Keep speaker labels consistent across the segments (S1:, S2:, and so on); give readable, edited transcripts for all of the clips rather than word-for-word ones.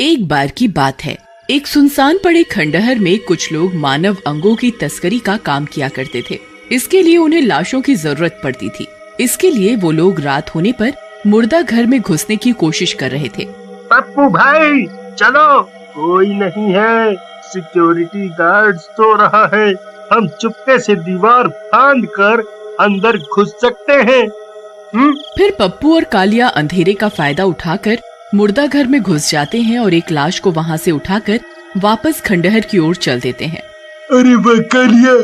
S1: एक बार की बात है, एक सुनसान पड़े खंडहर में कुछ लोग मानव अंगों की तस्करी का काम किया करते थे। इसके लिए उन्हें लाशों की जरूरत पड़ती थी। इसके लिए वो लोग रात होने पर मुर्दा घर में घुसने की कोशिश कर रहे थे।
S2: पप्पू भाई चलो, कोई नहीं है, सिक्योरिटी गार्ड सो रहा है, हम चुपके से दीवार फांद कर अंदर घुस सकते हैं।
S1: फिर पप्पू और कालिया अंधेरे का फायदा उठाकर मुर्दा घर में घुस जाते हैं और एक लाश को वहाँ से उठाकर वापस खंडहर की ओर चल देते हैं।
S3: अरे वाह कालिया,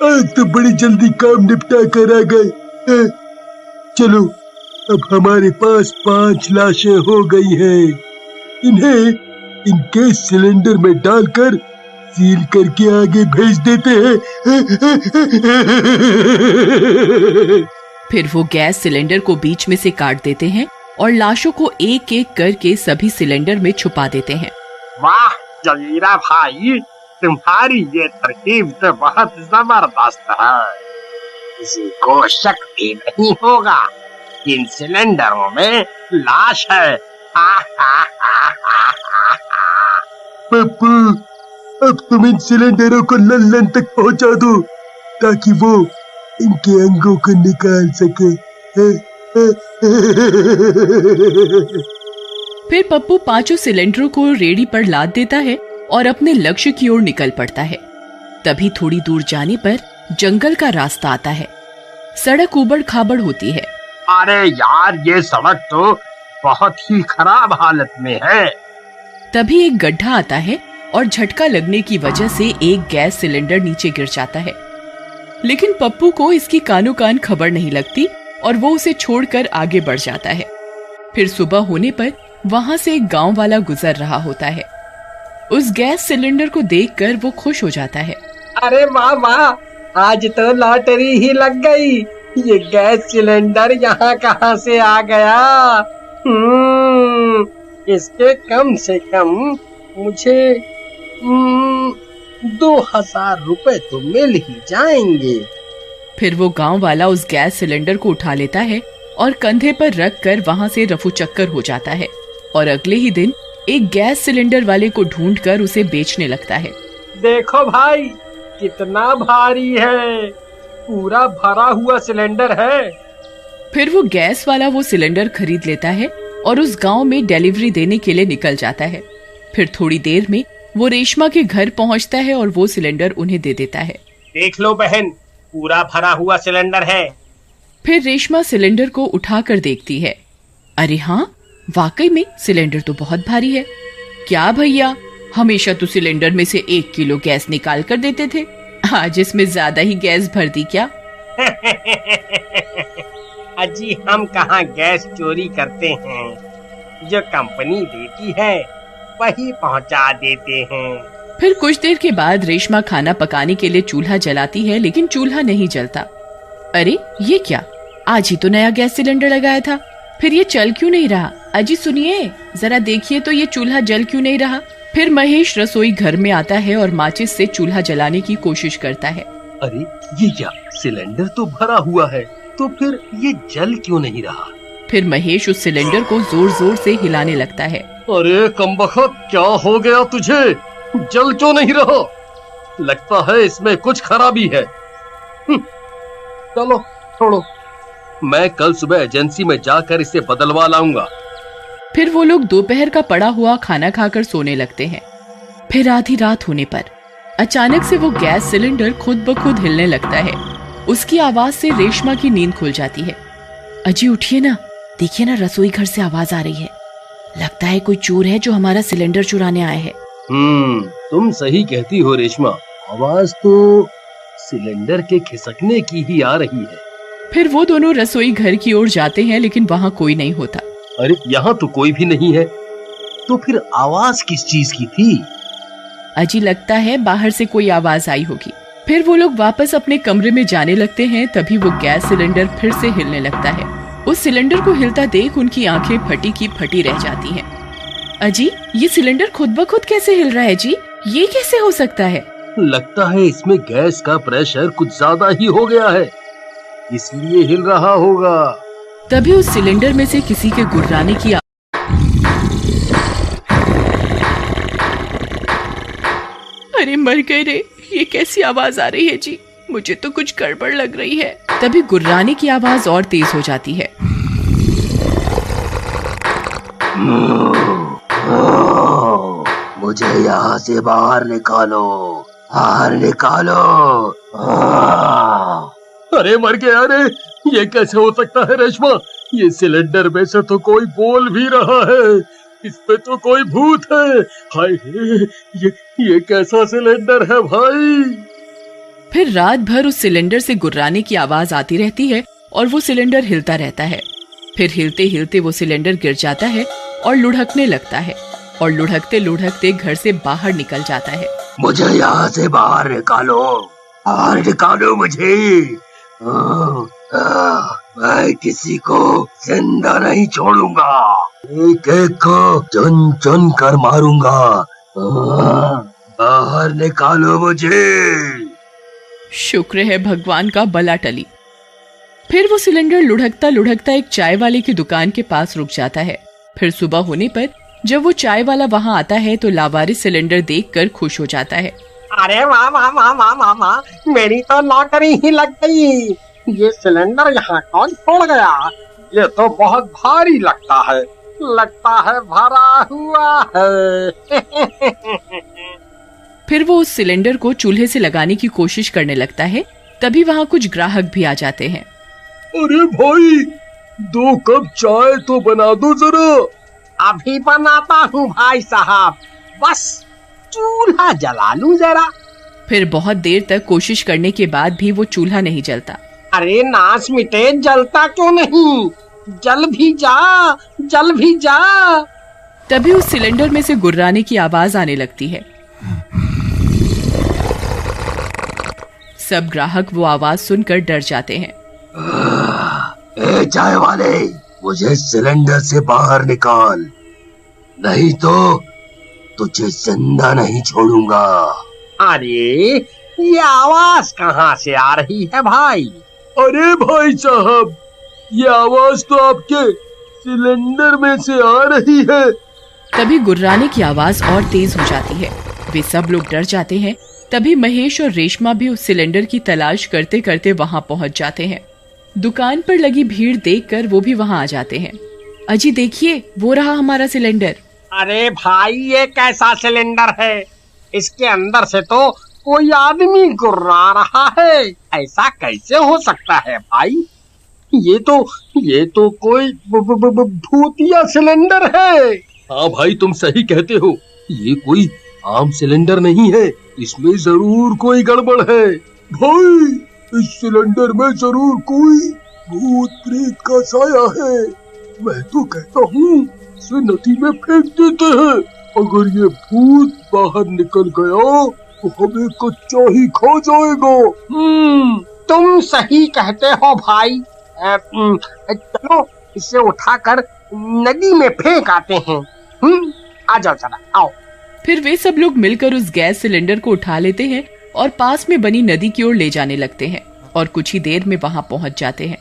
S3: आज तो बड़ी जल्दी काम निपटा कर आ गए। चलो, अब हमारे पास 5 लाशें हो गई हैं। इन्हें इनके सिलेंडर में डालकर सील करके आगे भेज देते हैं।
S1: फिर वो गैस सिलेंडर को बीच में से काट देते हैं और लाशों को एक एक करके सभी सिलेंडर में छुपा देते हैं।
S2: वाह जगीरा भाई, तुम्हारी ये तरकीब तो बहुत जबरदस्त है। किसी को शक भी नहीं होगा, इन सिलेंडरों में लाश है।
S3: पप्पू, अब तुम इन सिलेंडरों को लल्लन तक पहुंचा दो ताकि वो इनके अंगों को निकाल सके।
S1: फिर पप्पू 5 सिलेंडरों को रेडी पर लाद देता है और अपने लक्ष्य की ओर निकल पड़ता है। तभी थोड़ी दूर जाने पर जंगल का रास्ता आता है। सड़क उबड़ खाबड़ होती है।
S2: अरे यार, ये सड़क तो बहुत ही खराब हालत में है।
S1: तभी एक गड्ढा आता है और झटका लगने की वजह से एक गैस सिलेंडर नीचे गिर जाता है। लेकिन पप्पू को इसकी कानो कान खबर नहीं लगती और वो उसे छोड़कर आगे बढ़ जाता है। फिर सुबह होने पर वहाँ से एक गांव वाला गुजर रहा होता है। उस गैस सिलेंडर को देखकर वो खुश हो जाता है।
S4: अरे वाह वाह, आज तो लॉटरी ही लग गई। ये गैस सिलेंडर यहाँ कहाँ से आ गया? इसके कम से कम मुझे 2000 रुपए तो मिल ही जाएंगे।
S1: फिर वो गांव वाला उस गैस सिलेंडर को उठा लेता है और कंधे पर रख कर वहाँ से रफू चक्कर हो जाता है और अगले ही दिन एक गैस सिलेंडर वाले को ढूंढकर उसे बेचने लगता है।
S4: देखो भाई, कितना भारी है, पूरा भरा हुआ सिलेंडर है।
S1: फिर वो गैस वाला वो सिलेंडर खरीद लेता है और उस गांव में डिलीवरी देने के लिए निकल जाता है। फिर थोड़ी देर में वो रेशमा के घर पहुंचता है और वो सिलेंडर उन्हें दे देता है।
S4: देख लो बहन, पूरा भरा हुआ सिलेंडर है।
S1: फिर रेशमा सिलेंडर को उठाकर देखती है। अरे हाँ, वाकई में सिलेंडर तो बहुत भारी है। क्या भैया, हमेशा तो सिलेंडर में से 1 किलो गैस निकाल कर देते थे, आज इसमें ज्यादा ही गैस भर दी क्या?
S4: अजी, हम कहाँ गैस चोरी करते हैं, जो कंपनी देती है वही पहुँचा देते हैं।
S1: फिर कुछ देर के बाद रेशमा खाना पकाने के लिए चूल्हा जलाती है, लेकिन चूल्हा नहीं जलता। अरे ये क्या, आज ही तो नया गैस सिलेंडर लगाया था, फिर ये चल क्यों नहीं रहा? अजी सुनिए, जरा देखिए तो ये चूल्हा जल क्यों नहीं रहा? फिर महेश रसोई घर में आता है और माचिस से चूल्हा जलाने की कोशिश करता है।
S5: अरे ये क्या, सिलेंडर तो भरा हुआ है, तो फिर ये जल क्यों नहीं रहा?
S1: फिर महेश उस सिलेंडर को जोर जोर से हिलाने लगता है।
S5: अरे कमबख्त, क्या हो गया तुझे? जल क्यों नहीं रहा? लगता है इसमें कुछ खराबी है। चलो छोड़ो, मैं कल सुबह एजेंसी में जाकर इसे बदलवा लाऊंगा।
S1: फिर वो लोग दोपहर का पड़ा हुआ खाना खाकर सोने लगते हैं। फिर आधी रात होने पर अचानक से वो गैस सिलेंडर खुद ब खुद हिलने लगता है। उसकी आवाज से रेशमा की नींद खुल जाती है। अजी उठिए ना, देखिए ना, रसोई घर से आवाज आ रही है। लगता है कोई चोर है जो हमारा सिलेंडर चुराने आए हैं।
S5: तुम सही कहती हो रेशमा, आवाज तो सिलेंडर के खिसकने की ही आ रही है।
S1: फिर वो दोनों रसोई घर की ओर जाते हैं, लेकिन वहाँ कोई नहीं होता।
S5: अरे यहाँ तो कोई भी नहीं है, तो फिर आवाज किस चीज की थी?
S1: अजी लगता है बाहर से कोई आवाज आई होगी। फिर वो लोग वापस अपने कमरे में जाने लगते हैं। तभी वो गैस सिलेंडर फिर से हिलने लगता है। उस सिलेंडर को हिलता देख उनकी आंखें फटी की फटी रह जाती हैं। अजी, ये सिलेंडर खुद ब खुद कैसे हिल रहा है जी? ये कैसे हो सकता है?
S5: लगता है इसमें गैस का प्रेशर कुछ ज्यादा ही हो गया है, इसलिए हिल रहा होगा।
S1: तभी उस सिलेंडर में से किसी के गुर्राने की मर गए रे, ये कैसी आवाज आ रही है जी, मुझे तो कुछ गड़बड़ लग रही है। तभी गुर्राने की आवाज और तेज हो जाती है।
S3: मुझे यहाँ से बाहर निकालो, बाहर निकालो।
S5: अरे मर गया रे, ये कैसे हो सकता है रेशमा? ये सिलेंडर में से तो कोई बोल भी रहा है, इसमें तो कोई भूत है। हाय ये कैसा सिलेंडर है भाई?
S1: फिर रात भर उस सिलेंडर से गुर्राने की आवाज आती रहती है और वो सिलेंडर हिलता रहता है। फिर हिलते हिलते वो सिलेंडर गिर जाता है और लुढ़कने लगता है और लुढ़कते लुढ़कते घर से बाहर निकल जाता है।
S3: मुझे यहाँ से बाहर निकालो, बाहर निकालो मुझे। मैं किसी को जिंदा नहीं छोड़ूंगा, एक एक को चुन चुन कर मारूंगा। बाहर निकालो मुझे।
S1: शुक्र है भगवान का बला टली। फिर वो सिलेंडर लुढ़कता लुढ़कता एक चाय वाले की दुकान के पास रुक जाता है। फिर सुबह होने पर जब वो चाय वाला वहाँ आता है तो लावारिस सिलेंडर देखकर खुश हो जाता है।
S4: अरे वाह वाह वाह वाह वाह वाह, मेरी तो लॉटरी ही लग गई। ये सिलेंडर यहाँ कौन छोड़ गया? ये तो बहुत भारी लगता है भरा हुआ है।
S1: फिर वो उस सिलेंडर को चूल्हे से लगाने की कोशिश करने लगता है। तभी वहाँ कुछ ग्राहक भी आ जाते हैं।
S3: अरे भाई, 2 कप चाय तो बना दो जरा।
S4: अभी बनाता हूँ भाई साहब, बस चूल्हा जला लूं जरा।
S1: फिर बहुत देर तक कोशिश करने के बाद भी वो चूल्हा नहीं जलता।
S4: अरे नाच मिटे, जलता क्यों नहीं? जल भी जा।
S1: तभी उस सिलेंडर में से गुर्राने की आवाज आने लगती है। सब ग्राहक वो आवाज सुनकर डर जाते हैं।
S3: ए चाय वाले, मुझे सिलेंडर से बाहर निकाल, नहीं तो तुझे जिंदा नहीं छोड़ूंगा।
S4: अरे ये आवाज कहाँ से आ रही है भाई?
S3: अरे भाई साहब, ये आवाज तो आपके सिलेंडर में से आ रही है।
S1: तभी गुर्राने की आवाज और तेज हो जाती है। वे सब लोग डर जाते हैं। तभी महेश और रेशमा भी उस सिलेंडर की तलाश करते करते वहाँ पहुँच जाते हैं। दुकान पर लगी भीड़ देखकर वो भी वहाँ आ जाते हैं। अजी देखिए, वो रहा हमारा सिलेंडर।
S4: अरे भाई, ये कैसा सिलेंडर है? इसके अंदर से तो कोई आदमी गुर्रा रहा है। ऐसा कैसे हो सकता है भाई? ये तो कोई भूतिया सिलेंडर है।
S5: हाँ भाई, तुम सही कहते हो, ये कोई आम सिलेंडर नहीं है, इसमें जरूर कोई गड़बड़ है।
S3: भाई, इस सिलेंडर में जरूर कोई भूत प्रेत का साया है। मैं तो कहता हूँ इसे नदी में फेंक देते हैं। अगर ये भूत बाहर निकल गया तो हमें कच्चा ही खा जाएगा।
S4: तुम सही कहते हो भाई। चलो इसे उठाकर नदी में फेंक आते हैं। आ जाओ, चला आओ।
S1: फिर वे सब लोग मिलकर उस गैस सिलेंडर को उठा लेते हैं और पास में बनी नदी की ओर ले जाने लगते हैं और कुछ ही देर में वहाँ पहुँच जाते हैं।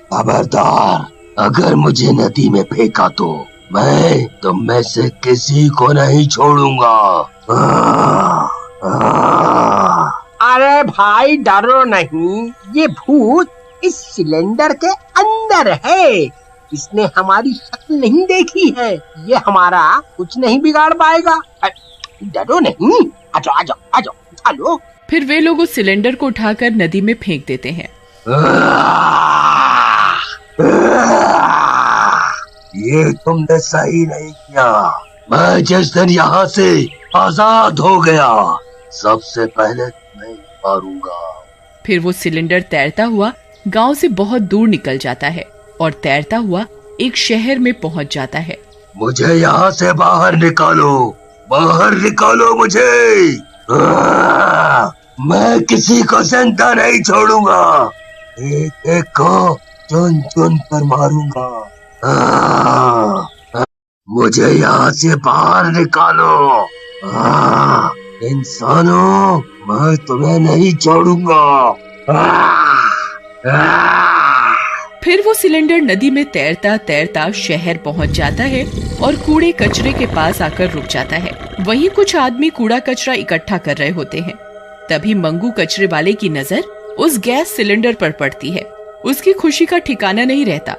S3: खबरदार, अगर मुझे नदी में फेंका तो मैं तुम में से किसी को नहीं छोड़ूंगा।
S4: अरे भाई डरो नहीं, ये भूत इस सिलेंडर के अंदर है। इसने हमारी शक्ल नहीं देखी है, ये हमारा कुछ नहीं बिगाड़ पाएगा। डरो नहीं, आजाओ आजाओ आजाओ, उठा लो।
S1: फिर वे लोग उस सिलेंडर को उठाकर नदी में फेंक देते हैं।
S3: ये तुमने सही नहीं किया। मैं जिस दिन यहाँ से आजाद हो गया, सबसे पहले तुम्हें मारूंगा।
S1: फिर वो सिलेंडर तैरता हुआ गांव से बहुत दूर निकल जाता है और तैरता हुआ एक शहर में पहुंच जाता है।
S3: मुझे यहाँ से बाहर निकालो, बाहर निकालो मुझे। मैं किसी को जिंदा नहीं छोड़ूंगा, एक एक को चुन चुन कर मारूंगा। मुझे यहाँ से बाहर निकालो। इंसानों, मैं तुम्हें नहीं छोड़ूंगा।
S1: फिर वो सिलेंडर नदी में तैरता तैरता शहर पहुंच जाता है और कूड़े कचरे के पास आकर रुक जाता है। वहीं कुछ आदमी कूड़ा कचरा इकट्ठा कर रहे होते हैं। तभी मंगू कचरे वाले की नजर उस गैस सिलेंडर पर पड़ती है। उसकी खुशी का ठिकाना नहीं रहता।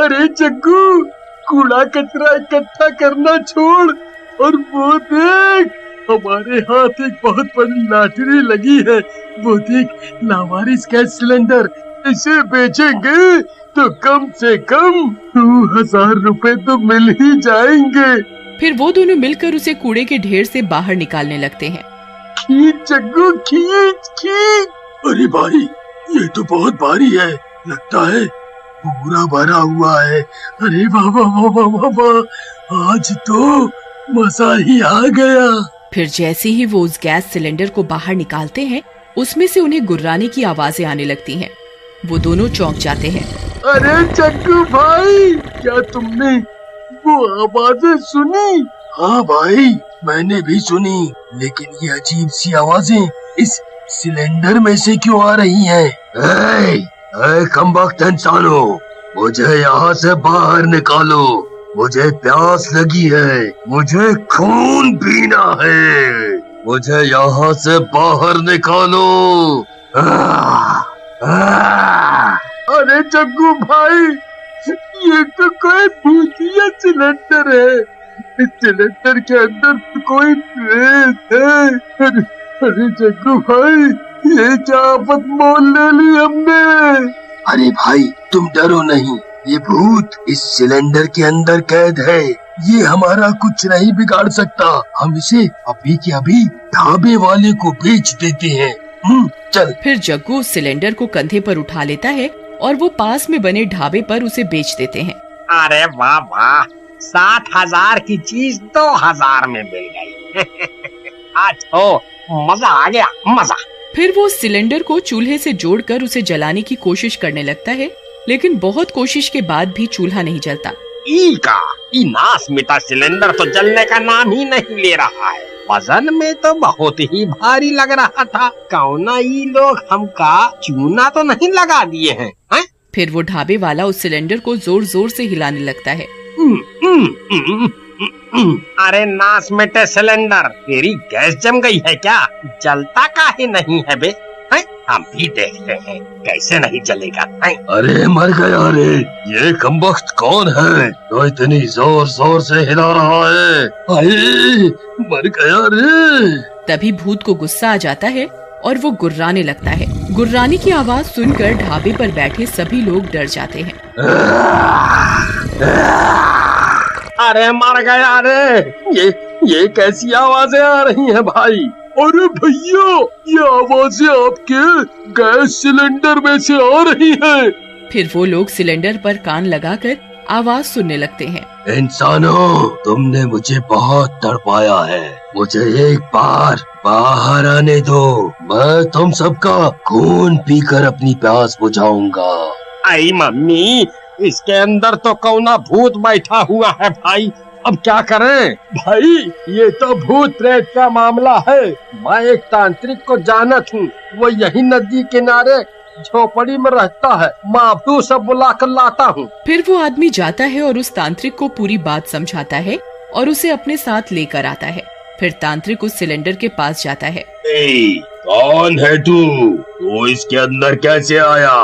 S5: अरे जग्गू, कूड़ा कचरा इकट्ठा करना छोड़ और वो देख, हमारे हाथ एक बहुत बड़ी लॉटरी लगी है। वो देख, लावारिस गैस सिलेंडर। इसे बेचेंगे तो कम से कम 2000 रुपए तो मिल ही जाएंगे।
S1: फिर वो दोनों मिलकर उसे कूड़े के ढेर से बाहर निकालने लगते हैं।
S5: खींच जग्गू, खींच खींच। अरे भाई, ये तो बहुत भारी है, लगता है पूरा भरा हुआ है। अरे वाह वाह वाह वाह वाह, आज तो मजा ही आ गया।
S1: फिर जैसे ही वो उस गैस सिलेंडर को बाहर निकालते हैं, उसमें से उन्हें गुर्राने की आवाजें आने लगती हैं। वो दोनों चौंक जाते हैं।
S5: अरे जग्गू भाई, क्या तुमने वो आवाजें सुनी? हाँ भाई, मैंने भी सुनी, लेकिन ये अजीब सी आवाजें इस सिलेंडर में से क्यों आ रही हैं?
S3: कमबख्त इंसानों, मुझे यहाँ से बाहर निकालो। मुझे प्यास लगी है, मुझे खून पीना है। मुझे यहाँ से बाहर निकालो।
S5: अरे जग्गू भाई, ये तो कोई भूतिया सिलेंडर है। इस सिलेंडर के अंदर तो कोई प्रेत है। अरे जग्गू भाई, ये क्या आफत मोल ले ली हमने।
S3: अरे भाई, तुम डरो नहीं, ये भूत इस सिलेंडर के अंदर कैद है। ये हमारा कुछ नहीं बिगाड़ सकता। हम इसे अभी के अभी ढाबे वाले को बेच देते हैं। चल।
S1: फिर जग्गू उस सिलेंडर को कंधे पर उठा लेता है और वो पास में बने ढाबे पर उसे बेच देते हैं।
S2: अरे वाह वाह, 7,000 की चीज 2,000 में मिल गई। आज तो मजा आ गया, मजा।
S1: फिर वो सिलेंडर को चूल्हे से जोड़कर उसे जलाने की कोशिश करने लगता है, लेकिन बहुत कोशिश के बाद भी चूल्हा नहीं जलता।
S2: ई नास मिटा सिलेंडर तो जलने का नाम ही नहीं ले रहा है। वजन में तो बहुत ही भारी लग रहा था। कौना ये लोग हमका चूना तो नहीं लगा दिए हैं?
S1: फिर वो ढाबे वाला उस सिलेंडर को जोर जोर से हिलाने लगता है।
S2: अरे नास मिटे सिलेंडर, तेरी गैस जम गई है क्या? जलता काहे नहीं है बे? हम भी देखते हैं कैसे नहीं जलेगा।
S3: अरे मर गया रे, ये कमबख्त कौन है तो इतनी जोर जोर से हिला रहा है? अरे मर गया रे।
S1: तभी भूत को गुस्सा आ जाता है और वो गुर्राने लगता है। गुर्राने की आवाज सुनकर ढाबे पर बैठे सभी लोग डर जाते हैं।
S2: अरे मर गया रे,
S5: ये कैसी आवाजें आ रही हैं भाई? अरे भैया, ये आवाजें आपके गैस सिलेंडर में से आ रही हैं।
S1: फिर वो लोग सिलेंडर पर कान लगाकर आवाज सुनने लगते हैं।
S3: इंसानों, तुमने मुझे बहुत तड़पाया है, मुझे एक बार बाहर आने दो। मैं तुम सबका खून पीकर अपनी प्यास बुझाऊंगा।
S2: आई मम्मी, इसके अंदर तो कौना भूत बैठा हुआ है भाई। अब क्या करें?
S5: भाई, ये तो भूत प्रेत का मामला है। मैं एक तांत्रिक को जानत हूँ, वो यही नदी किनारे झोपड़ी में रहता है। माफू सब बुला कर लाता हूँ।
S1: फिर वो आदमी जाता है और उस तांत्रिक को पूरी बात समझाता है और उसे अपने साथ लेकर आता है। फिर तांत्रिक उस सिलेंडर के पास जाता है।
S3: कौन है तू इसके अंदर कैसे आया?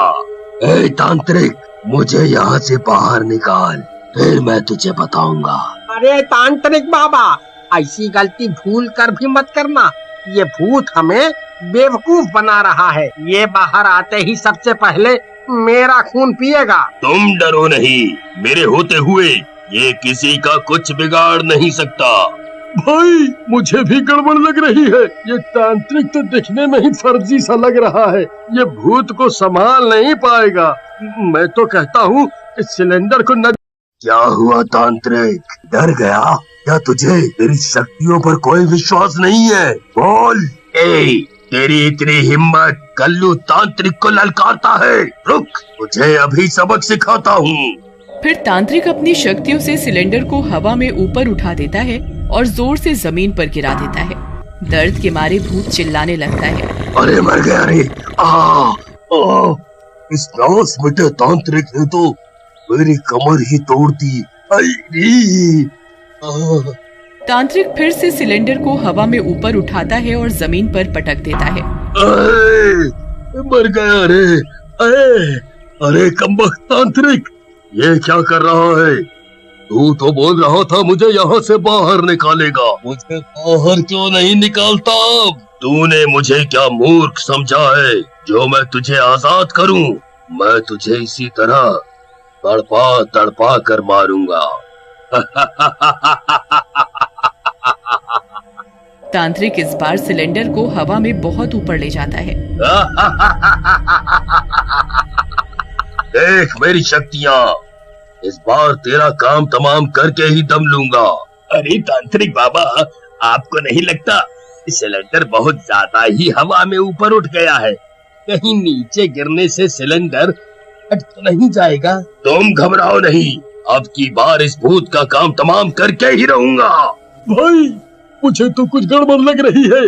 S3: तांत्रिक, मुझे यहाँ से बाहर निकाल, फिर मैं तुझे बताऊंगा।
S4: अरे तांत्रिक बाबा, ऐसी गलती भूल कर भी मत करना। ये भूत हमें बेवकूफ बना रहा है। ये बाहर आते ही सबसे पहले मेरा खून पिएगा।
S3: तुम डरो नहीं, मेरे होते हुए ये किसी का कुछ बिगाड़ नहीं सकता।
S5: भाई, मुझे भी गड़बड़ लग रही है। ये तांत्रिक तो दिखने में ही फर्जी सा लग रहा है। ये भूत को संभाल नहीं पाएगा। मैं तो कहता हूँ इस सिलेंडर को न...
S3: क्या हुआ तांत्रिक, डर गया क्या? तुझे तेरी शक्तियों पर कोई विश्वास नहीं है? बोल। तेरी इतनी हिम्मत कल्लू तांत्रिक को ललकारता है? रुक, तुझे अभी सबक सिखाता हूँ।
S1: फिर तांत्रिक अपनी शक्तियों से सिलेंडर को हवा में ऊपर उठा देता है और जोर से जमीन पर गिरा देता है। दर्द के मारे भूत चिल्लाने लगता है।
S3: अरे मर गया रे। इस नास मिटे तांत्रिक ने तो मेरी कमर ही तोड़ दी।
S1: तांत्रिक फिर से सिलेंडर को हवा में ऊपर उठाता है और जमीन पर पटक देता है।
S3: मर गया रे। अरे कमबख्त तांत्रिक, ये क्या कर रहा है? तू तो बोल रहा था मुझे यहाँ से बाहर निकालेगा। मुझे बाहर क्यों नहीं निकालता? तूने मुझे क्या मूर्ख समझा है जो मैं तुझे आजाद करूं? मैं तुझे इसी तरह तड़पा तड़पा कर मारूंगा।
S1: तांत्रिक इस बार सिलेंडर को हवा में बहुत ऊपर ले जाता है।
S3: देख मेरी शक्तियाँ, इस बार तेरा काम तमाम करके ही दम लूंगा।
S2: अरे तांत्रिक बाबा, आपको नहीं लगता सिलेंडर बहुत ज्यादा ही हवा में ऊपर उठ गया है? कहीं नीचे गिरने से सिलेंडर फट तो नहीं जाएगा?
S3: तुम घबराओ नहीं, अब की बार इस भूत का काम तमाम करके ही रहूंगा।
S5: भाई, मुझे तो कुछ गड़बड़ लग रही है।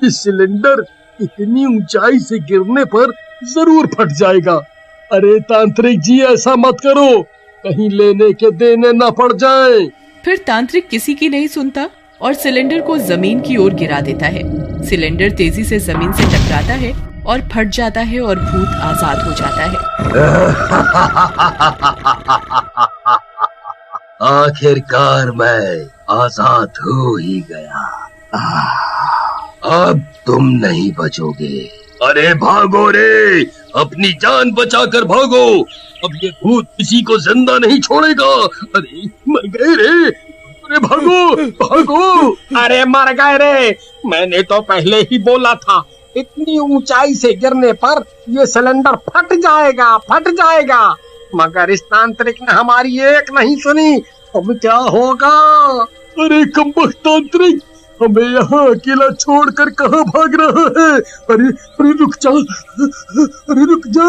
S5: इस सिलेंडर इतनी ऊंचाई से गिरने पर जरूर फट जाएगा। अरे तांत्रिक जी, ऐसा मत करो, कहीं लेने के देने ना पड़ जाए।
S1: फिर तांत्रिक किसी की नहीं सुनता और सिलेंडर को जमीन की ओर गिरा देता है। सिलेंडर तेजी से जमीन से टकराता है और फट जाता है और भूत आजाद हो जाता है।
S3: आखिरकार मैं आजाद हो ही गया। अब तुम नहीं बचोगे। अरे भागो रे, अपनी जान बचाकर भागो। अब ये भूत किसी को जिंदा नहीं छोड़ेगा। अरे मर गए रे, अरे भागो भागो।
S4: अरे मर गए रे, मैंने तो पहले ही बोला था इतनी ऊंचाई से गिरने पर ये सिलेंडर फट जाएगा। मगर इस तांत्रिक ने हमारी एक नहीं सुनी। अब क्या होगा?
S5: अरे कमबख्त तांत्रिक, हमें यहाँ अकेला छोड़कर कहाँ भाग रहा है? अरे रुक जा,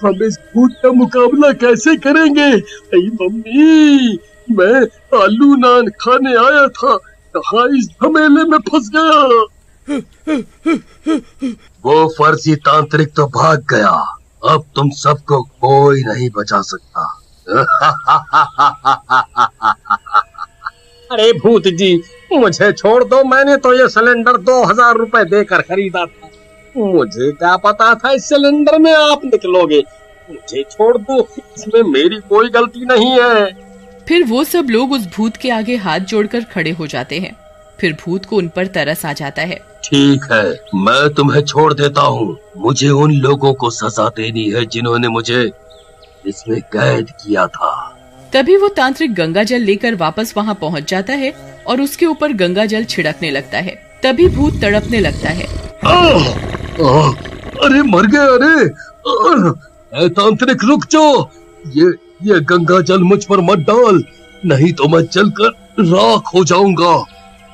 S5: हम इस भूत का मुकाबला कैसे करेंगे? अरे मम्मी, मैं आलू नान खाने आया था, कहाँ इस झमेले में फंस गया।
S3: वो फर्जी तांत्रिक तो भाग गया, अब तुम सबको कोई नहीं बचा सकता।
S4: अरे भूत जी, मुझे छोड़ दो। मैंने तो ये सिलेंडर 2000 रुपए देकर खरीदा था। मुझे क्या पता था इस सिलेंडर में आप निकलोगे। मुझे छोड़ दो, इसमें मेरी कोई गलती नहीं है।
S1: फिर वो सब लोग उस भूत के आगे हाथ जोड़कर खड़े हो जाते हैं। फिर भूत को उन पर तरस आ जाता है।
S3: ठीक है, मैं तुम्हें छोड़ देता हूँ। मुझे उन लोगों को सजा देनी है जिन्होंने मुझे इसमें कैद किया था।
S1: तभी वो तांत्रिक गंगा जल लेकर वापस वहाँ पहुँच जाता है और उसके ऊपर गंगा जल छिड़कने लगता है। तभी भूत तड़पने लगता है।
S3: अरे मर गए। अरे तांत्रिक रुक जाओ, ये गंगा जल मुझ पर मत डाल, नहीं तो मैं जलकर राख हो जाऊंगा।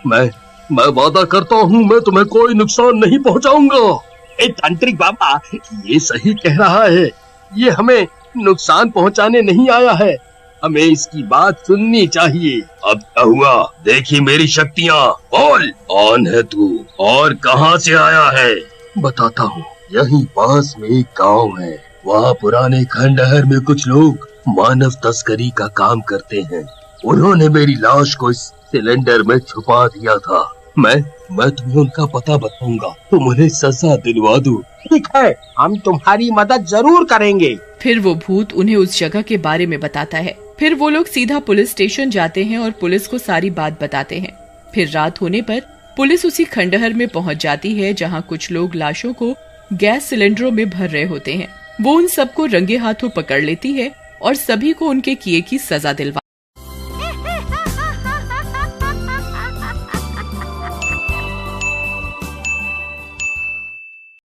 S3: मैं वादा करता हूँ, मैं तुम्हें कोई नुकसान नहीं पहुँचाऊंगा।
S2: तांत्रिक बाबा, ये सही कह रहा है, ये हमें नुकसान पहुँचाने नहीं आया है, हमें इसकी बात सुननी चाहिए।
S3: अब क्या हुआ? देखी मेरी शक्तियाँ। बोल, कौन है तू और कहाँ से आया है? बताता हूँ। यहीं पास में एक गांव है, वहाँ पुराने खंडहर में कुछ लोग मानव तस्करी का काम करते हैं। उन्होंने मेरी लाश को इस सिलेंडर में छुपा दिया था। मैं तुम्हें उनका पता बताऊंगा, तुम उन्हें सजा दिलवा दो।
S4: ठीक है, हम तुम्हारी मदद जरूर करेंगे।
S1: फिर वो भूत उन्हें उस जगह के बारे में बताता है। फिर वो लोग सीधा पुलिस स्टेशन जाते हैं और पुलिस को सारी बात बताते हैं। फिर रात होने पर पुलिस उसी खंडहर में पहुंच जाती है जहां कुछ लोग लाशों को गैस सिलेंडरों में भर रहे होते हैं। वो उन सबको रंगे हाथों पकड़ लेती है और सभी को उनके किए की सजा दिलवा